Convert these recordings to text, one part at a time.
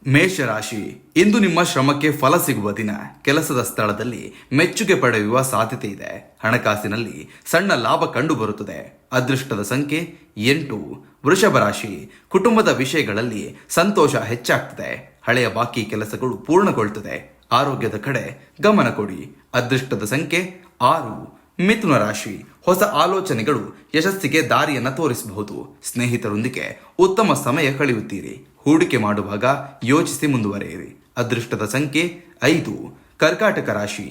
ಮೇಷರಾಶಿ, ಇಂದು ನಿಮ್ಮ ಶ್ರಮಕ್ಕೆ ಫಲ ಸಿಗುವ ದಿನ. ಕೆಲಸದ ಸ್ಥಳದಲ್ಲಿ ಮೆಚ್ಚುಗೆ ಪಡೆಯುವ ಸಾಧ್ಯತೆ ಇದೆ. ಹಣಕಾಸಿನಲ್ಲಿ ಸಣ್ಣ ಲಾಭ ಕಂಡು ಬರುತ್ತದೆ. ಅದೃಷ್ಟದ ಸಂಖ್ಯೆ 8. ವೃಷಭ ರಾಶಿ, ಕುಟುಂಬದ ವಿಷಯಗಳಲ್ಲಿ ಸಂತೋಷ ಹೆಚ್ಚಾಗ್ತದೆ. ಹಳೆಯ ಬಾಕಿ ಕೆಲಸಗಳು ಪೂರ್ಣಗೊಳ್ಳುತ್ತದೆ. ಆರೋಗ್ಯದ ಕಡೆ ಗಮನ ಕೊಡಿ. ಅದೃಷ್ಟದ ಸಂಖ್ಯೆ 6. ಮಿಥುನ ರಾಶಿ, ಹೊಸ ಆಲೋಚನೆಗಳು ಯಶಸ್ಸಿಗೆ ದಾರಿಯನ್ನು ತೋರಿಸಬಹುದು. ಸ್ನೇಹಿತರೊಂದಿಗೆ ಉತ್ತಮ ಸಮಯ ಕಳೆಯುತ್ತೀರಿ. ಹೂಡಿಕೆ ಮಾಡುವಾಗ ಯೋಚಿಸಿ ಮುಂದುವರೆಯಿರಿ. ಅದೃಷ್ಟದ ಸಂಖ್ಯೆ 5. ಕರ್ಕಾಟಕ ರಾಶಿ,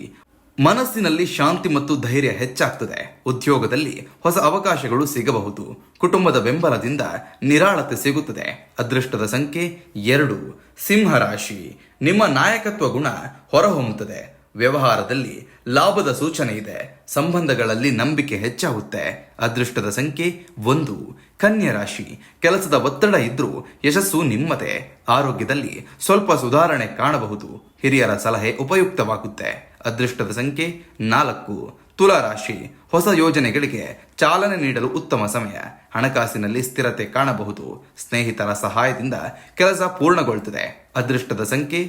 ಮನಸ್ಸಿನಲ್ಲಿ ಶಾಂತಿ ಮತ್ತು ಧೈರ್ಯ ಹೆಚ್ಚಾಗ್ತದೆ. ಉದ್ಯೋಗದಲ್ಲಿ ಹೊಸ ಅವಕಾಶಗಳು ಸಿಗಬಹುದು. ಕುಟುಂಬದ ಬೆಂಬಲದಿಂದ ನಿರಾಳತೆ ಸಿಗುತ್ತದೆ. ಅದೃಷ್ಟದ ಸಂಖ್ಯೆ 2. ಸಿಂಹ ರಾಶಿ, ನಿಮ್ಮ ನಾಯಕತ್ವ ಗುಣ ಹೊರಹೊಮ್ಮುತ್ತದೆ. ವ್ಯವಹಾರದಲ್ಲಿ ಲಾಭದ ಸೂಚನೆ ಇದೆ. ಸಂಬಂಧಗಳಲ್ಲಿ ನಂಬಿಕೆ ಹೆಚ್ಚಾಗುತ್ತೆ. ಅದೃಷ್ಟದ ಸಂಖ್ಯೆ 1. ಕನ್ಯಾ ರಾಶಿ, ಕೆಲಸದ ಒತ್ತಡ ಇದ್ರೂ ಯಶಸ್ಸು ನಿಮ್ಮದೇ. ಆರೋಗ್ಯದಲ್ಲಿ ಸ್ವಲ್ಪ ಸುಧಾರಣೆ ಕಾಣಬಹುದು. ಹಿರಿಯರ ಸಲಹೆ ಉಪಯುಕ್ತವಾಗುತ್ತೆ. ಅದೃಷ್ಟದ ಸಂಖ್ಯೆ 4. ತುಲಾ ರಾಶಿ, ಹೊಸ ಯೋಜನೆಗಳಿಗೆ ಚಾಲನೆ ನೀಡಲು ಉತ್ತಮ ಸಮಯ. ಹಣಕಾಸಿನಲ್ಲಿ ಸ್ಥಿರತೆ ಕಾಣಬಹುದು. ಸ್ನೇಹಿತರ ಸಹಾಯದಿಂದ ಕೆಲಸ ಪೂರ್ಣಗೊಳ್ಳುತ್ತದೆ. ಅದೃಷ್ಟದ ಸಂಖ್ಯೆ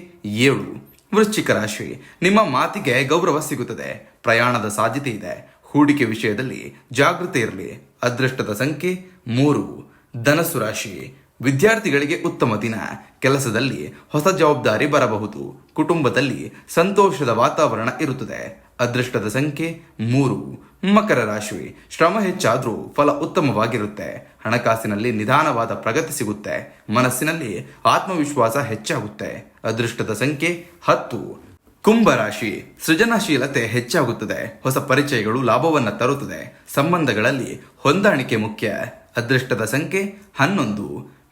7. ವೃಶ್ಚಿಕ ರಾಶಿ, ನಿಮ್ಮ ಮಾತಿಗೆ ಗೌರವ ಸಿಗುತ್ತದೆ. ಪ್ರಯಾಣದ ಸಾಧ್ಯತೆ ಇದೆ. ಹೂಡಿಕೆ ವಿಷಯದಲ್ಲಿ ಜಾಗೃತಿ ಇರಲಿ. ಅದೃಷ್ಟದ ಸಂಖ್ಯೆ 3. ಧನಸ್ಸು ರಾಶಿ, ವಿದ್ಯಾರ್ಥಿಗಳಿಗೆ ಉತ್ತಮ ದಿನ. ಕೆಲಸದಲ್ಲಿ ಹೊಸ ಜವಾಬ್ದಾರಿ ಬರಬಹುದು. ಕುಟುಂಬದಲ್ಲಿ ಸಂತೋಷದ ವಾತಾವರಣ ಇರುತ್ತದೆ. ಅದೃಷ್ಟದ ಸಂಖ್ಯೆ 3. ಮಕರ ರಾಶಿ, ಶ್ರಮ ಹೆಚ್ಚಾದ್ರೂ ಫಲ ಉತ್ತಮವಾಗಿರುತ್ತೆ. ಹಣಕಾಸಿನಲ್ಲಿ ನಿಧಾನವಾದ ಪ್ರಗತಿ ಸಿಗುತ್ತೆ. ಮನಸ್ಸಿನಲ್ಲಿ ಆತ್ಮವಿಶ್ವಾಸ ಹೆಚ್ಚಾಗುತ್ತೆ. ಅದೃಷ್ಟದ ಸಂಖ್ಯೆ 10. ಕುಂಭರಾಶಿ, ಸೃಜನಶೀಲತೆ ಹೆಚ್ಚಾಗುತ್ತದೆ. ಹೊಸ ಪರಿಚಯಗಳು ಲಾಭವನ್ನು ತರುತ್ತದೆ. ಸಂಬಂಧಗಳಲ್ಲಿ ಹೊಂದಾಣಿಕೆ ಮುಖ್ಯ. ಅದೃಷ್ಟದ ಸಂಖ್ಯೆ 11.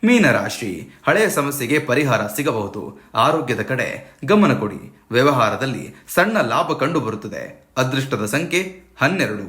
ಮೀನರಾಶಿ, ಹಳೆಯ ಸಮಸ್ಯೆಗೆ ಪರಿಹಾರ ಸಿಗಬಹುದು. ಆರೋಗ್ಯದ ಕಡೆ ಗಮನ ಕೊಡಿ. ವ್ಯವಹಾರದಲ್ಲಿ ಸಣ್ಣ ಲಾಭ ಕಂಡು ಬರುತ್ತದೆ. ಅದೃಷ್ಟದ ಸಂಖ್ಯೆ 12.